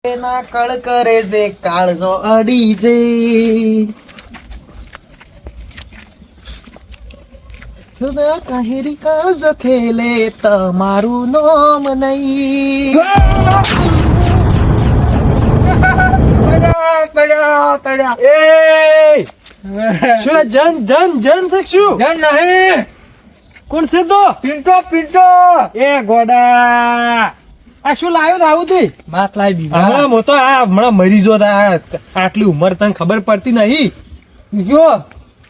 ના કળ કરે છે કાળનો અડી છે સુના કાહેરી કાજ ખેલે તમારું નામ નહીં શું આ જન જન જન છે શું જન નહીં કોણ છે તો પિન્ટો પિન્ટો એ ગોડા આ શું લાવ્યો તો આવું તે માત લાવી દીધા હમણાં મો તો આ હમણાં મરી જો આટલી ઉંમર તને ખબર પડતી નહીં જો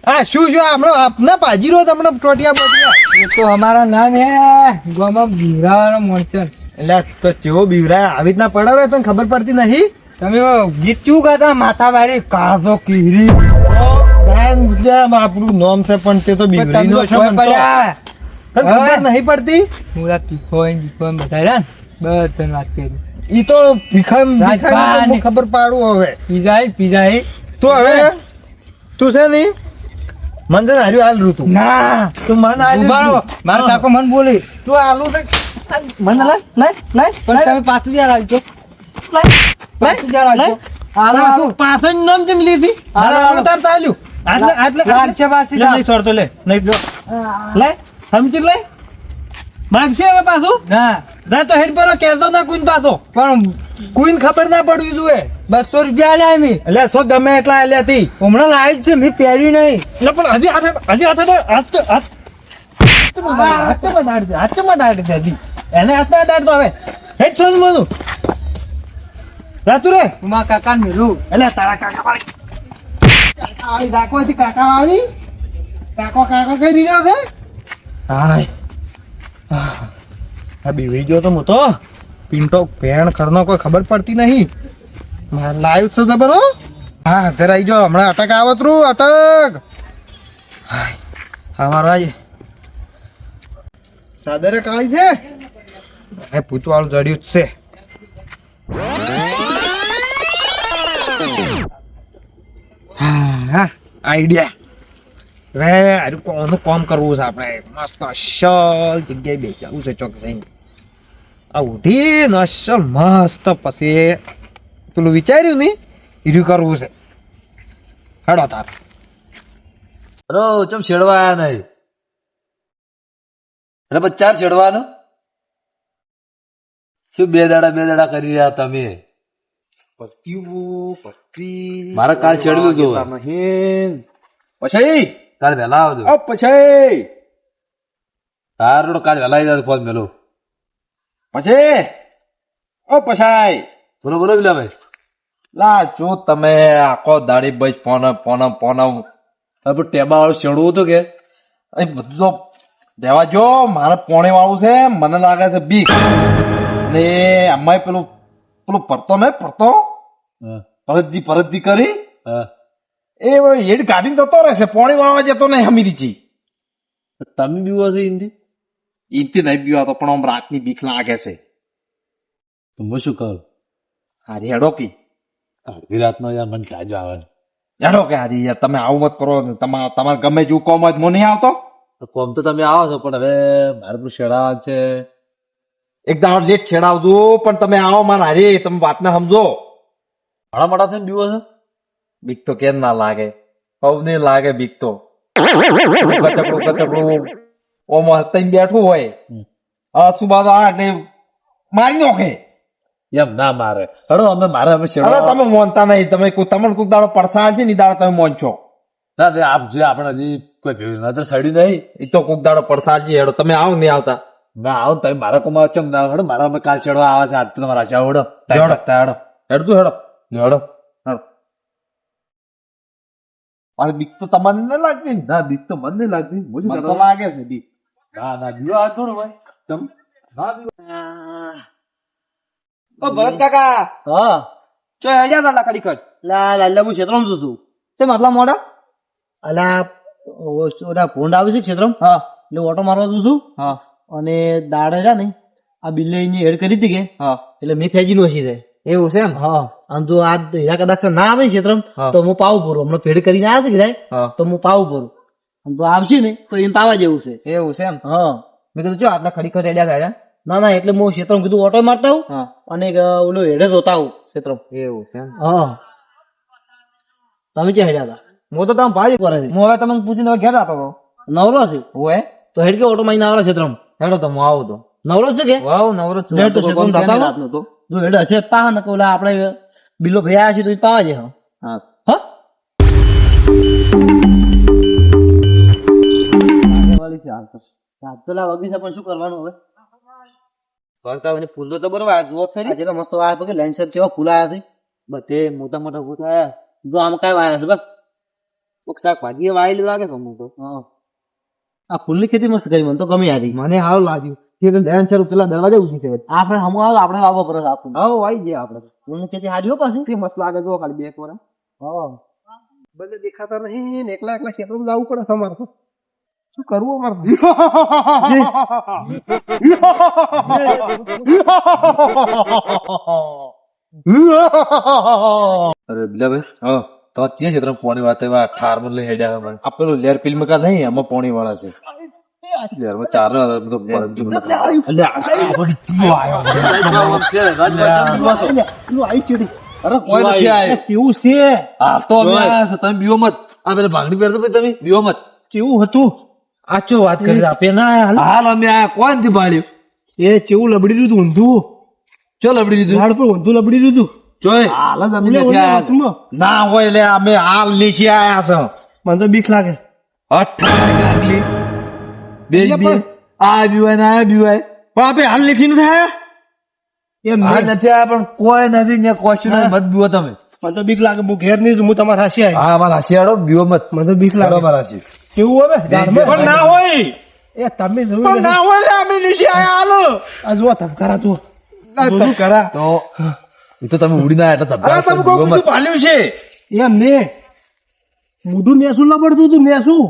આ શું જો હમણાં આપના પાજી રહ્યો હમણાં ટોટિયા બોટિયા ये तो हमारा नाम है गोमा बीरा मोचन એટલે તો ચેવો બીવરા આવી રીતના પડ્યો રહ્યો તને ખબર પડતી નહીં તમે ગીત ચું ગાતા માથા વારી કાઢો કીરી આપણું નામ છે પણ તે તો બીવરી નો છે પણ તો. તને ખબર નહીં પડતી પૂરા તીખોઈ બતાવ્યા ને બધાને વાત કરી ઈ તો ભીખાઈ રાજપાન. ખબર પાડું હવે પીઝા તું હવે તું છે નહીં મન છે ને હાર્યું હાલ ઋતુ ના તું મન ઉભારો હાલ મારા કાકો મન બોલી તું આલુ છે મન લાય લાય પણ તમે પાછું જ્યાં રાખજો પાછું જ્યાં રાખજો પાછળ નામ જેમ લીધી હાલો. તાર ચાલ્યું આટલે રાખજે પાછી લે, નહીં છોડતો લે નહીં લે સમજી લે માગશે હવે પાછું ના ના તો હેડ પર કેતો ના કુઈન પાછો પણ કુઈન ખબર ના પડવી જોઈએ 200 રૂપિયા લે મી એટલે સો ગમે એટલા આલ્યા હતી હમણાં લાવી જ છે મેં પહેર્યું નહીં એટલે પણ હજી હાથમાં દાડી દે હજી એને હાથમાં દાડતો હવે હેડ છોડ મનું જાતું રે હું મારા કાકાને મેલું એટલે તારા કાકા વાળી કાકો હતી કાકા વાળી કાકો કઈ રહ્યો છે હાય આ બીવી ગયો તો હું તો પિન્ટો પેણ ખરનો કોઈ ખબર પડતી નહીં લાઈવ છે જબર હો હા ઘર આવી જાઓ હમણાં અટક આવતરું અટક હાય અમારો આય સાદરે કાળી છે એ પૂતવાળું જડ્યું જ છે હા આઈડિયા રે આરું કોનું કામ કરવું છે આપણે મસ્ત અસલ જગ્યાએ બેસવું છે ચોકસી આ ઉઠી ને અસલ મસ્ત પછી પેલું વિચાર્યું નહીં હીરું કરવું છે હેડો તાર અરે ચમ છેડવા આયા નહીં અરે પણ ચાર છેડવાનો શું બે દાડા કરી રહ્યા તમે મારે કાલ છેડવું હતું પછી કાલ વહેલા આવજો પછી તારો કાલ વહેલા આવી જાય ફોન મેલો પછી ઓ પછાય બોલો બોલો પેલા ભાઈ લા જો તમે આખો દાડી બસ પોન હવે પણ ટેબા વાળું છેડવું હતું કે એ બધું તો દેવા જો મારે પોણે વાળું છે મને લાગે છે બીક અને આમાં પેલું પરતો ને પરતો હા, પરતજી કરી હા. એ હેડ કાઢીને જતો રહેશે પોણી વાળવા જતો નહીં હમીરી જી તમે બીવો છો હિન્દી ઈથી નહીં પીવાતો પણ આમ રાતની બીક લાગે છે તો હું શું કરું હારી હેડો કી અડધી રાતનો યાર મને તાજો આવે હેડો કે હારી યાર તમે આવું મત કરો તમારે ગમે જેવું કોમ જ મને નહીં આવતો તો કોમ તો તમે આવો છો પણ હવે મારે પેલું છેડાવા છે એક દાડો લેટ છેડાવજો પણ તમે આવો મારા હારી તમે વાતને સમજો મારા મોટા થઈને બીવો છો બીક તો કેમ ના લાગે બહુ નહીં લાગે બીક તો કચકડું ઓમ હતાઈને બેઠું હોય શું બાજુ આ એટલે મારી નાખે એમ ના મારે હડો અમે મારે અમે અરે છેડવા તમે મોનતા નહીં તમે તમને કોઈક દાડો પડતા છે ને દાડો તમે મોન છો ના તે આપ જે આપણે હજી કોઈ ભેગું નજર સડ્યું નહીં એ તો કોઈક દાડો પડતા છે હેડો તમે આવો નહીં આવતા ના આવો ને તમે મારા કોમાં ચમ ના હડો મારા અમે કાલ છેડવા આવે છે આજ તો તમારા આશા હડો ટાઈમ હેડો. લાગતા હડો હેડતું હેડો હડો મારે બીક તો તમને નહીં લાગતી ને? ના બીક તો મને નહીં લાગતી હું શું મને તો કરું? લાગે છે બીક ના ના બીવો આ થોડો ભાઈ તમ ના બીવો ઓ ભરત કાકા હા ચો હેડ્યા તા લાકડી કટ લાલા હું ક્ષેત્રમાં છું છું છે માટલા મોડા અલા ઓલા ભૂંડ આવે છે ક્ષેત્રમાં હા એટલે ઓટો મારવા જઉં છું હા અને દાડે છે ને આ બિલ્લાઈની હેડ કરી હતી કે હા એટલે મેં ખેંચી નોખી દે એવું છે એમ હા અને જો આ હીરા કદાચ ના આવે ને ક્ષેત્રમાં હા. તો હું પાવું ભરું હમણાં ભેડ કરીને આવ્યા છે કે હા તો હું પાવું ભરું અને તો આવશે ને તો એને તાવા જેવું છે એવું છે એમ હા મેં કીધું ચો આટલા ખડી ખડ હેડ્યા થાય ના ના એટલે હું ક્ષેત્રમાં કીધું ઓટો મારતા આવું હા અને ઓલો હેડે જોતા આવું ક્ષેત્ર એવું છે એમ. હા તમે ક્યાં હેડ્યા હતા? હું તો તમે ભાઈ કરે છે હું હવે તમને પૂછીને હવે ઘેર આવતો હતો. નવરો છે ઓએ તો હેડ કે ઓટો મારીને આવરા ક્ષેત્રમાં હેડો તો હું આવું તો નવરો છે કે વાવ નવરો છું. લેટ તો કોઈ કામ ક્ષેત્રમાં છે નહીં જતા રાતનું તો. જો હેડ હશે પા ને ઓલા આપણે બિલ્લો ભાઈ આવ્યા છે તો ઈ પાવા છે હા હા પેલા વગી છે પણ શું કરવાનું હવે ભરતા હોય ને ફૂલ તો બરોબર આ જુઓ ખરી. જેટલા મસ્ત વાયા પગે લાઈન સર કેવા ફૂલ આવ્યા છે બધે મોટા મોટા ફૂલ આયા. જો આમ કઈ વાયા છે બસ કોક શાકભાજી વાયેલી લાગે તો હું તો આ ફૂલની ખેતી મસ્ત કરી મને તો ગમી આવી મને હારું લાગ્યું કે લેન છે પેલા દરવાજા ઉછી છે આપણે હમ આવો આપણે વાવો પર આપું હા આવી ગયા આપણે ફૂલની ખેતી હારી હો પાછી તે મસ્ત લાગે જો ખાલી બે કોરા હા બધે દેખાતા નહીં ને એકલા એકલા ક્ષેત્રમાં જવું પડે તમારે તો. શું કરવું અમારે અરે બિલાભાઈ હા તમારે ક્યાં ક્ષેત્ર પોણી વાળા એવા ઠાર માં લઈ હેડ્યા મને આ પેલું લેર ફિલ્મ કા નહીં એમાં પોણી વાળા છે લેરમાં ચાર ના તો અરે કોઈ નથી આયો. કેવું છે હા તો અમે આયા છો. તમે બીવો મત આ પેલા ભાંગડી પહેરતો ભાઈ તમે બીવો મત કેવું હતું આચો વાત કરી આપે ના હાલ હાલ અમે આયા કોણ થી ભાડ્યું એ કેવું લબડી રહ્યું હતું ઊંધું ચો લબડી દીધું ઝાડ પર ઊંધું લબડી રહ્યું હતું જોઈ હાલ જ અમે ઓલે નથી આયા છો. હાથમાં. ના હોય એટલે અમે હાલ નીચે આયા છો. મને તો બીક લાગે 18 ગાગલી બે એટલે બે પણ- આ બીવાય ને આ બીવાય પણ આપે હાલ નીચે નથી આયા એમ હા નહીં. નથી આયા પણ કોઈ નથી ત્યાં question જ મત બીવો તમે મને તો બીક લાગે હું ઘેર નહીં છું, હું તમારા હાસી આવી હા અમારા હાસિયાડો બીવો મત મને તો બીક લાગે અમારા હાસી કેવું હવે ઝાડમાં? પણ ના હોય એ તમે જોયું પણ નથી. ના હોય એટલે અમે નીચે આયા હાલો. આ જુઓ ધબકારા જુઓ ના ધબકારા. તો એ તો તમે ઉડી ના એટલે અરે તમે કોઈ બીજું ભાલ્યું છે એમ ને મોઢું નેસું લબડતું હતું નેસું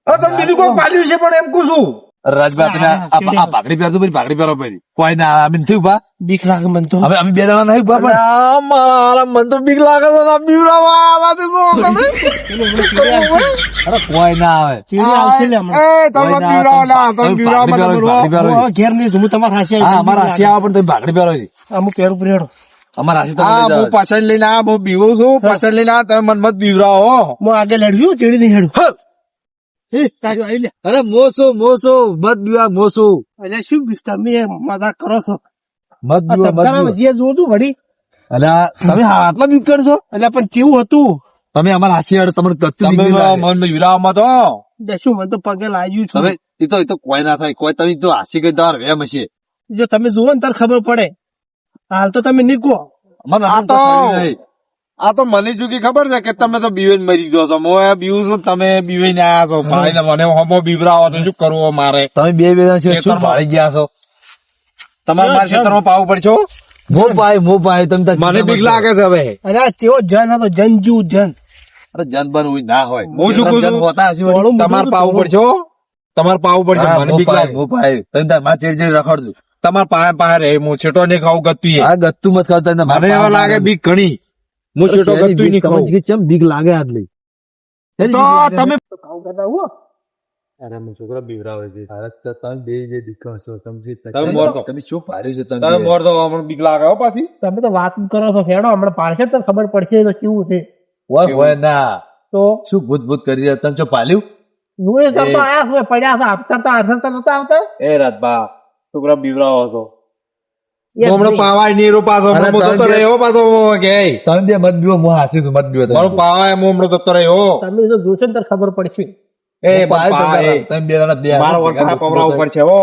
અરે તમે બીજું કોઈ ભાલ્યું છે પણ એમ કહું છું રાજભાઈ તમે આ ભાગડી પહેરતો પછી ભાગડી પહેરો પછી કોઈ ના અમે નથી ઉભા બીક લાગે મને તો અમે બે જણા નહીં ઉભા પણ અલા, મારા મન તો બીક લાગે છે ના બીવડાવવા આલા તે તો તમે. અરે કોઈ ના આવે ચીડી આવશે લે હમણાં. એ તમે કોઈ ના બીવડાવો ના, તમે તમે બીવડાવવા ભાગડી મત પહેરો, બોલો. ભાગડી પહેરો. હું ઘેર નહીં છું, હું તમારા હાસી હા આવી અમારા હાસી આવે પણ તમે ભાગડી પહેરો છે. અમુક પહેરું પ્રેડો અમારા હાસી હા તમે હું પાછળ લઈને આ બહુ બીવું છું પાછળ લઈને આ તમે મન મત બીવડાવો. હું આગળ હેડ્યું ચીડી નહીં હેડું એ તારું આવી લે અરે મોસો મત બીવા મોસો એટલે શું તમે મજાક કરો છો મત આ બીવા મત ધબકારામાં બીવા જે જોઉં છું વળી અલ્યા તમે આટલા બીક કરશો એટલે પણ કેવું હતું તમે અમારા હાસિયાડો તમને કત્તું તમે બીક લાગે. મન બીવડાવવા મત હો. એટલે શું મને તો પગે લાગ્યું છું તમે એ તો કોઈ ના થાય કોઈ તમે તો હાસી ગઈ તમારે વેમ હશે જો તમે જુઓ ને તાર ખબર પડે હાલ તો તમે નીકળો મને આ આમ તો તો- થયું નહીં. આ તો મને ચૂકી ખબર છે કે તમે તો બીવીને મરી ગયો છો હું બીવું છું તમે બીવીને આયા છો ભાઈને મને હમો બીવરાવો તો શું કરવું મારે તમે બે જણા છે શું ખેતરમાં. ભાળી ગયા છો તમારે મારા ક્ષેત્રમાં પાવું પડશે હો. મો ભાઈ તમે તાર મને બીક લાગે છે હવે અરે આ કેવો જન હતો જન જેવું જન અરે જન બન હોય ના હોય હું શું કહું છું? જન હોતા હશે વળી. થોડું તમારે પાવું પડશે હો. તમારે પાવું પડશે હા, મને મો બીક ભાઈ, લાગે મો ભાઈ. તમે તાર માં ચેડી ચેડી રખડજો તમારે પાસે પાસે રહે હું છેટો નહીં ખાવું ગતું આ ગત્તું મત ખાવ તને મને એવા લાગે બીક ઘણી હું છેટો ગતું નહીં ખાવું ચમ બીક લાગે આટલી તો તમે તમે મોર દો. તમે શું પાડ્યું છે તમે મોર દો હમણાં બીક લાગે હો પાછી તમે તો વાત કરો છો ફેડો હમણાં પાડશે તો ખબર પડશે તો કેવું છે હોય ના તો શું ભૂત ભૂત કરી રહ્યા તમે શું પાલ્યું હું એ તો આયા છું પડ્યા હતા આપતા નતા આવતા એ રાજભા છોકરા બીવરાવો હતો એમ હું હમણાં નહીં. પાવાય નહીં રહ્યો પાછો અરે હમણાં હું જતો તમે- રહ્યો પાછો કે તમે બે મત બીવો હું હાસી છું મત બીવો તમે. મારું પાવાય હું હમણાં જતો રહ્યો તમે જો જોશો ને તો ખબર પડશે એ હું પાડ્યું પાવાય. તમે બે જણા બે મારો હાથે વરસાદ ભેગા પવરાવ ઉપર છે હો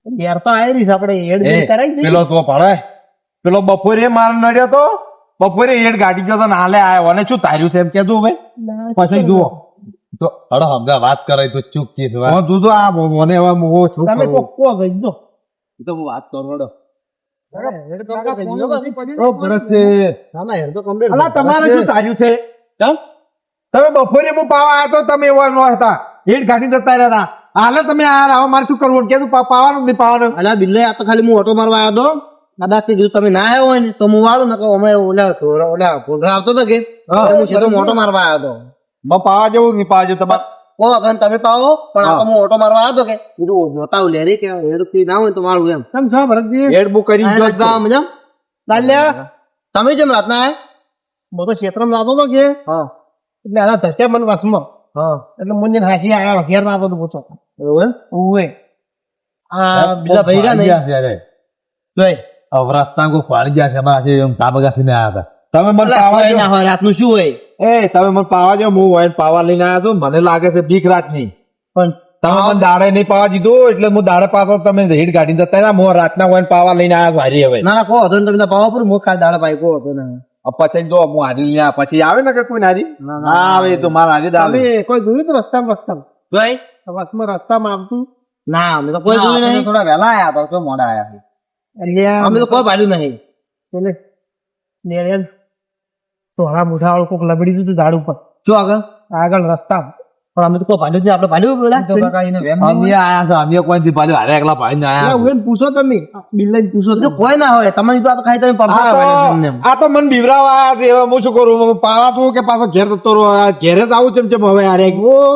ઘેર તો આવી રહી છે આપણે હેડ એ, બેડ કરાવી દઈએ. પેલો તો ભાડે પેલો બપોરે માર નડ્યો તો બપોરે હેડ ગાડી ગયો તો ને હાલે આવ્યો અને શું તાર્યું છે એમ કેજો ભાઈ ના, પછી જુઓ તો હડો હમણાં વાત કરાય તો ચૂપ કીધું હું તું તો આ મને હવે હું શું તમે કરું? કોક કો ગઈ દો તો હું વાત કરું હડો ના ના હેડ તો કમ્પ્લીટ અલા તમારે શું તાર્યું છે તમે બપોરે હું પાવા આવ્યો તો તમે એવા ન હતા હેડ ગાડી જતા રહ્યા હતા હાલે તમે આ હવે મારે શું કરવું કે પાવાનું જ નહીં પાવાનું અલા બિલ્લે આ તો ખાલી હું ઓટો મારવા આવ્યો હતો દાદા કે કીધું તમે ના આવ્યો હોય ને તો હું વાળું ને અમે ઓલા ભોંડરા આવતો હતો કે હા. હું સીધો મોટો મારવા આવ્યો હતો મેં પાવા જેવું નહીં પાવા જેવું તમારે કો અગન તમે પાવો પણ આ તો હું ઓટો મારવા આવ્યો હતો કે કીધું જોતા લેરી કે હેડ ફ્રી ના હોય તો મારું એમ કેમ છો ભરતજી હેડ બુક કરી જો જ તો. મજા ચાલ્યા તમે જેમ રાતના આયા હું તો ક્ષેત્રમાં લાવતો હતો કે હા એટલે આના ધસ્યા મને વસમાં હા એટલે મને હાસી આવ્યા ઘેર ના આવતો પૂછો એવું એમ? ઉવે આ બીજા ભાઈ રહ્યા નહીં જોઈ રસ્તા કોઈ પાણી ગયા છે અમારા આજે એમ કામગાથી ને આવ્યા તમે મને અલા, પાવા કોઈ ના જો હોય રાતનું શું હોય તમે મને પાવા જો હું વાઈન પાવા લઈને આવ્યો છું મને લાગે છે બીક રાતની પણ તમે મને દાડે નહીં પાવા દીધું એટલે હું દાડે પાતો તમે હેડ ગાડીને જતા રહ્યા હું રાતના વાઈન પાવા લઈને આવ્યો છું હારી હવે ના ના કહો હતો ને તમે પાવા પર હું ખાલી દાડા પાઈ કહો હતો ને પછી જો હું હારી લઈને આવ્યો. પછી આવે ને કે કોઈ નારી ના આવે એ તો મારા હારી જ આવે તમે કોઈ જોયું તો રસ્તામાં જોઈ વસમાં રસ્તામાં આવતું ના અમે તો કોઈ જોયું નહીં થોડા વહેલા આયા તો મોડા આયા એટલે અમે તો કોઈ પાડ્યું નહીં એટલે નેળિયા તોરા મુઠા વાળું કોક લબડી દીધું ઝાડ ઉપર શું આગળ આગળ રસ્તા પણ અમે તો કોઈ પાડ્યું જ નહીં આપણે પાડ્યું પેલા અમે આયા છે અમે કોઈ થી પાછું હારે એકલા ભાઈ ને આયા ઉવેન પૂછો તમે બિલ્લાને પૂછો તો કોઈ ના હોય તમારી તો આ તો ખાઈ તમે પડતા હોય એમને એમ. આ તો મને બીવરાવા આયા છે હવે હું શું કરું પાવા તું કે પાછો ઘેર જતો રહો ઘેરે જ આવું ચમચમ હવે યાર હું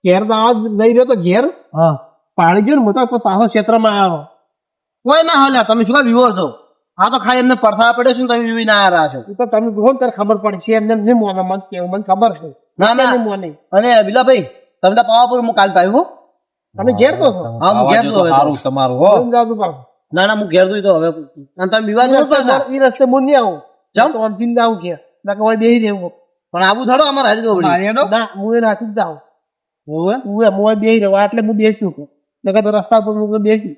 ઘેર દાવા જઈ રહ્યો તો ઘેર હા પાણી ગયું ને હું તો પાછો ક્ષેત્રમાં આવ્યો કોઈ ના હોય લ્યા, તમે શું કામ વિવો છો આ તો ખાઈ એમને પડતા પડે છે ને તમે વિવી ના આવ્યા છો એ તો તમે જુઓ ને ત્યારે ખબર પડશે એમને નહીં મોને મત કેવું મને ખબર છે ના ના નહીં મોને અને બિલા ભાઈ તમે તો પાવા પર હું કાલ પાયું હો તમે ઘેર તો છો હા હું ઘેર છું હવે તો. સારું તમારું હો લઈને જાજો પાછું. ના ના હું ઘેર છું તો હવે અને તમે વિવાદ એ નતો કરતા. રસ્તે હું નહીં આવું જાઉં? તો આમ ચીન જાઉં ઘેર ના કે બેહી રહેવું પણ આવું થોડો અમારે હારી દો ના હું એ રાખી જ જાઉં હું બેહી રહ્યો એટલે હું બેસ્યું નકર તો રસ્તા પર હું બેસી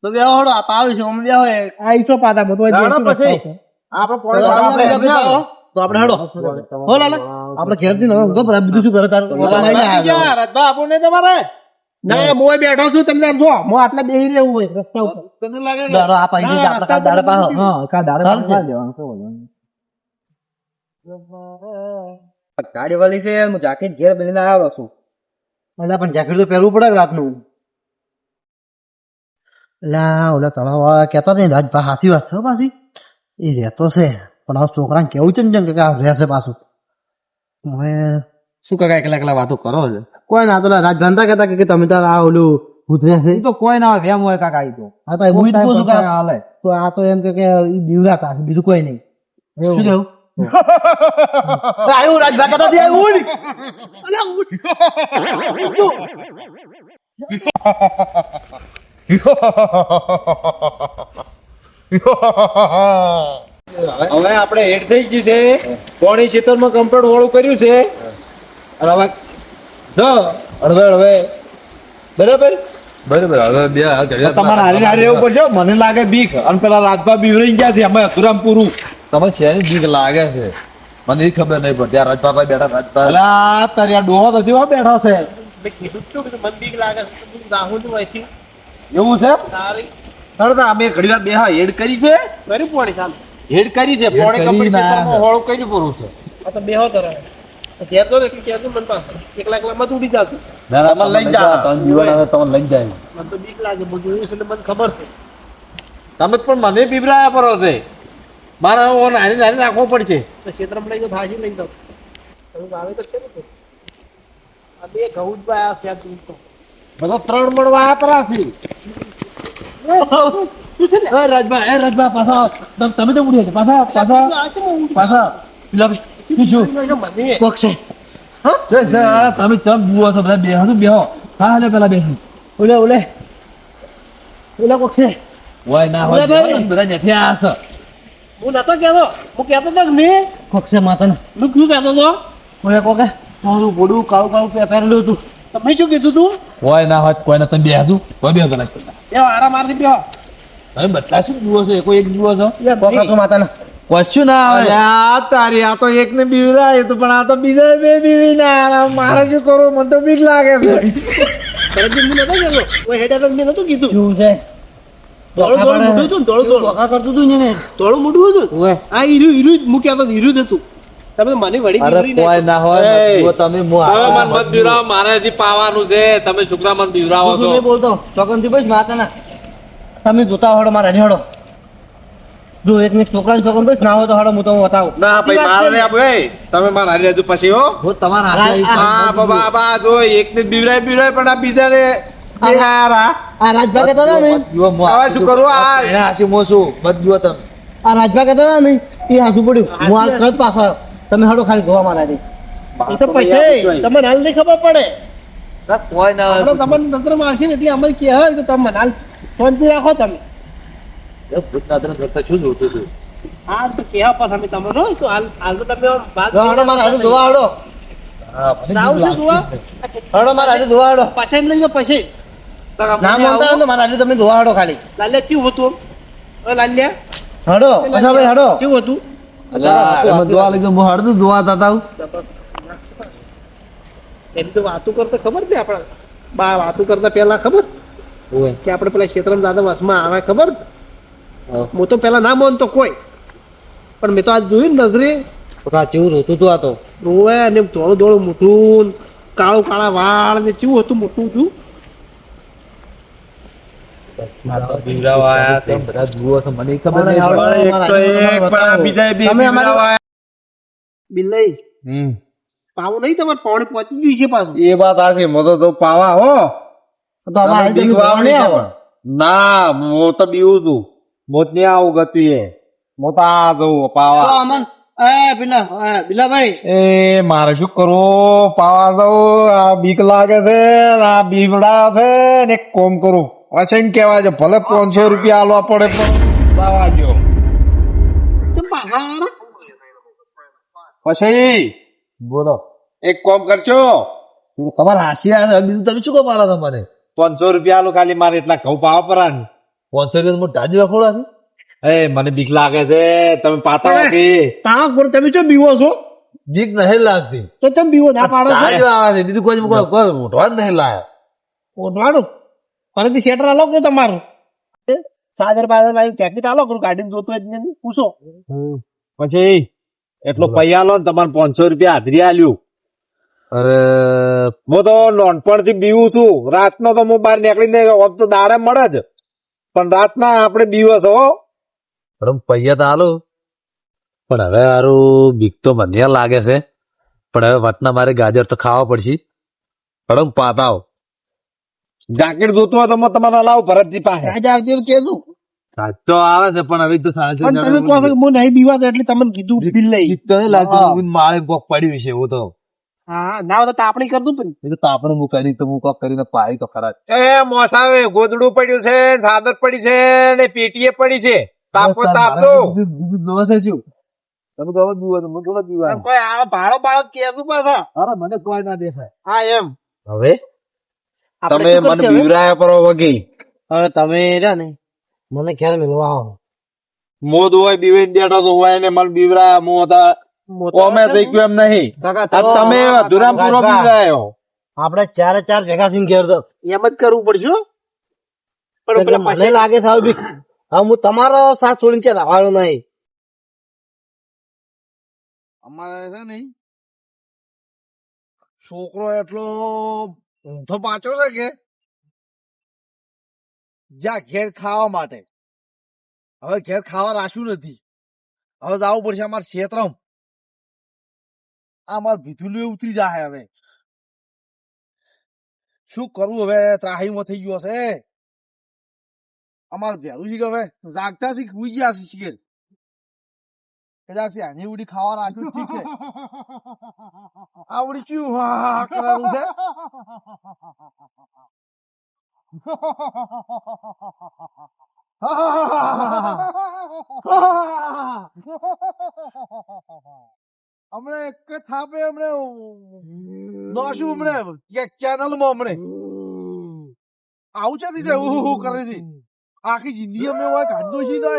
તો બે હળો આ પાવ છે અમે બે હોય આ ઈસો પાતા બધું જાણો પછી. તો આપણે હળો હો લાલા આપણે ઘેર થી હવે ગભરા બીજું શું કરે તારું આપણને તમારે ના હું બેઠો છું તમને જો હું આટલા બેહી રહેવું હોય રસ્તા ઉપર દાડો આ પાઈ દીધા આપણે કાલ દાડે પાહો ગાડી વાળી છે હું જાકેટ ઘેર બનીને આવ્યો છું અલા પણ જેકેટ તો પહેરવું પડે રાતનું અલા ઓલા તળાવ વાળા કહેતા હતા ને રાજભા સાચી વાત છે હો પાછી એ રહેતો છે પણ આ છોકરાને કેવું છે ને કે આ રહેશે પાછું હવે શું કાકા એકલા એકલા વાતો કરો છો કોઈ ના તો રાજભાનતા કહેતા કે તમે તાર આ ઓલું ઉધરે છે તો કોઈ ના હોય વેમ હોય કાકા ઈ તો હા તો હું જ પૂછું કે હાલે તો આ તો એમ કે ઈ બીવરાતા છે, બીજું કોઈ નહીં શું કેવું આવ્યું રાજભા કહેતા હતા, આવ્યું ને. હવે આપણે હેડ થઈ ગઈ છે પોણી ક્ષેત્રમાં કમ્પ્લીટ વાળું કર્યું છે અને હવે જો હળવે બરાબર બરાબર હવે બે તમારે હારી હારી એવું પડશે હો. મને લાગે બીક અને પેલા રાજભા બીવરાઈ ગયા છે અમે અધુરામ પૂરું તમે શેની બીક લાગે છે મને એ ખબર નહીં પડતી આ રાજપાપા બેઠા રાજપા અલા તારી આ ડોહો નથી હો બેઠો છે મેં કીધું જ છું કે મન બીક લાગે છે હું રાહુલ નું અહીંથી એવું છે તારી તારે તો અમે ઘડી વાર બે હેડ કરી છે કરી પોણી ચાલ હેડ કરી છે હેડ પોણી કરી કમ્પ્લીટ ના. ક્ષેત્રમાં વાળું કર્યું પૂરું છે આ તો બેહો તરે ઘેર તો એટલે ઘેર તો મન પાસે એકલા એકલા મત ઉડી જાતું ના ના તમે લઈ જાઓ. તમે જીવન તમને લઈ જાય મને તો બીક લાગે બધું જોયું છે એટલે મને ખબર છે તમે પણ મને બીવરાયા પરો છે મારે હવે નાની નાની રાખવો પડશે તો ક્ષેત્રમાં લઈ જાઓ ભાજી લઈ જાઓ તમે આવે તો છે ને તો. આ બે ઘઉં જ પાયા છે આ દૂધ તો બધો 3 મળવા આ પરા છે રાજભા પાછા તમે તો ઉડ્યા છે પાછા પાછા પાછા પેલા શું મને કોક છે તમે ચમ બુઓ છો બધા બેહો તો બેહો હા હાલે પેલા બેસી ઓલે ઓલે ઓલે કોક છે હોય ના હોય બધા જઠ્યા હશે હું નતો કહેતો હું કહેતો તો કે મેં કોક છે માતાને હું શું કહેતો તો ઓલે કોકે મારું બોડું કાળું કાળું પહેરેલું હતું તમે શું કીધું તું હોય ના હોય કોઈ તમે બેહજો કોઈ બેહો પેલા એ આરામ આરથી બેહો તમે બધા શું જુઓ છો કોઈ એક જુઓ છો કોક હતું માતાને કશું ના આવે અલ્યા તારી આ તો એક ને બીવરાય તો પણ આ તો બીજા બે બીવી ના મારે શું કરું મને તો બીક લાગે છે તરત હું નતો કહેતો કોઈ હેડ્યા તો મેં નતું કીધું શું છે ધોળું ધોળું મોઢું હતું ને, ધોળું ધોળું. ધોકા કરતું હતું ને ધોળું મોઢું હતું ને. આ હીરું હીરું જ હું કહેતો તો હીરું જ હતું તમે મને વળી અરે બીવરી કોઈ ના હોય એ, જુઓ તમે તમે મન મત બીવરાવો મારે હજી પાવાનું છે તમે છોકરા મન બીવરાવો તું છો નહીં બોલતો ચોકનથી બસ માતાના તમે જોતા હડો મારા હડો જો એક ને છોકરાને છોકરાને બસ ના હોય તો હડો હું તમને બતાવું ના ભાઈ મારે નહીં આપો એ તમે મારા હારી રહેજો પછી હો હું તમારા હાથે હા બાબા બા જો એક ને બીવરાય બીવરાય પણ આ બીજાને આ રાજભા કહેતા હતા ને જુઓ હવે શું કરું આ? એના હાસી મો છું બધ જુઓ તમે આ રાજભા કહેતા હતા ને એ હાચું પડ્યું હું હાલ તરત પાછો આવ્યો તમે હડો ખાલી ધોવા મારા દે એ તો પૈસા તમને હાલ નહીં ખબર પડે કોઈ ના આપણે તમને તંત્રમાં આવશે ને એટલે અમારે કે હોય તો તમે હાલ શાંતિ રાખો તમે કરતા શું જોતું હતું હા તો કેવા પાછા અમે તમે રહો તો હાલ તો તમે વાત હડો મારા હાડું ધોવા હડો રાવ છે જોવા હડો મારા હાડું ધોવા હડો પૈસા લઈ જાઓ પૈસે ના માનતા હોય ને મારા હાડું તમે ધોવા હડો ખાલી લાલ્યા કેવું હતું લાલ્યા હડો અચ્છા ભાઈ હડો કેવું હતું એની તો વાતો કરતા ખબર છે આપણે બા વાતો કરતા પહેલા ખબર કે આપણે પેલા ક્ષેત્રમાં દાદા વસમાં આવે ખબર હું તો પેલા ના માનતો કોઈ પણ મેં તો આજ જોયું ને નજરે કેવું રોતું તું આ તો રોવે અને ધોળું ધોળું મોટું કાળું કાળા વાળ ને કેવું હતું મોટું છું બીવડાવા આયા છે બધા જુઓ છો મને ખબર નહીં એક તો એક, પણ આ બીજા તમે અમારી બિલ્લાઈ પાવો નહીં તમારે પાણી પહોંચી ગયું છે પાછું એ વાત આછી મો તો પાવા હો તો અમારે તમે બીવા ધોવા નહીં આવો. ના હું તો બીવું છું મોત નહીં આવું ગતિ એ હું તો આ જવું તો પાવા અમન બિલાભાઈ એ મારે શું કરવું પાવા જવું આ બીક લાગે છે ને આ બીવડા છે ને એક કોમ કરું અસેન કેવાય છે ભલે 500 રૂપિયા આલવા પડે પણ જવા દો પછી બોલો એક કોમ કરશો તમારે હાસી આવે બીજું તમે શું કહો મારા તમારે 500 રૂપિયા આલો ખાલી મારે એટલા ઘઉં પાવા પરાની 500 રૂપિયા ટાજી વખોડા એ મને બીક લાગે છે તમે પાતા વાગી તાવ પર તમે ચો બીવો છો બીક નહીં લાગતી તો ચમ બીવો ના પાડો છો ટાજી આવે છે બીજું કોઈ મોટવા જ નહીં લાયા ઓઢવાનું ફરીથી શેટર આલો કરો તમારું સાદર બાદર લાવી જેકેટ આલો કરું ગાડીમાં જોતો જ નહીં પૂછો પછી એટલો પૈયા લો ને તમારે 500 રૂપિયા હાજરી આલ્યું અરે હું તો નાનપણથી બીવું છું રાતનો તો હું બહાર નીકળીને આમ તો દાડે મળે જ પણ રાતના આપણે બીવો છો હો. મેડમ પૈયા તો હાલો પણ હવે હારું બીક તો મને લાગે છે પણ હવે વાતના મારે ગાજર તો ખાવા પડશે મેડમ પાતાઓ જાકેટ જોતું હોય તો હું તમારે લાવું ભરતજી પાસે રાજા આવજે કેતું સાચો આવે છે પણ હવે તો સાચો પણ તમે કહો છો કે હું નહીં બીવાતો એટલે તમને કીધું બિલ લઈ બીક તો નહીં લાગતું માળે કોક પડ્યું છે એવું તો હા ના હોય તો તાપણી કરતું પણ એ તો તાપણે મુકાઈ તો હું કોક કરીને પાઈ તો ખરા જ. એ મોસાવે ગોદડું પડ્યું છે ચાદર પડી છે ને પેટીએ પડી છે તાપો તાપલો બીજું જોવે છે શું તમે તો હવે બીવો છો, હું થોડો બીવા કોઈ આ ભાડો ભાડો કેતું પાછા અરે મને કોઈ ના દેખાય હા એમ હવે તમે મને બીવરાયા પરો વગી હવે તમે રહ્યા ને મને ખ્યાલ મેળવા આવો મોદ હોય બીવે બેઠો તો હોય ને મને બીવરાયા મો હતા ઓમે થઈ ગયું એમ નહીં આ તમે અધુરામ પૂરો બીવરાયો આપણે ચારે ચાર ભેગા થઈને ઘેર દો એમ જ કરવું પડશે હો. પણ એટલે પેલા મને પૈસા લાગે છે હવે બીક. હવે હું તમારો સાથ છોડીને છે લાવવાનો નહીં અમારે છે ને છોકરો એટલો ઊંધો પાછો છે કે જ્યાં ઘેર ખાવા માટે હવે ઘેર ખાવા રાખ્યું નથી હવે જવું પડશે અમારે ક્ષેત્રમ આ મારે ભીથુલું ઉતરી જાય હવે શું કરવું હવે ત્રાહીમાં થઈ ગયો છે અમારે ભેરું છે કે હવે જાગતા શીખ હુઈ ગયા શીખે કદાચ આની ઉડી ખાવા રાખ્યું ઠીક છે આવડી ક્યું હા કરવાનું છે હમણે એક જ થાપે હમણે નોશું હમણે ચેનલ માં હમણે આવું છે કરે છે આખી જિંદગી અમે કાઢો છીએ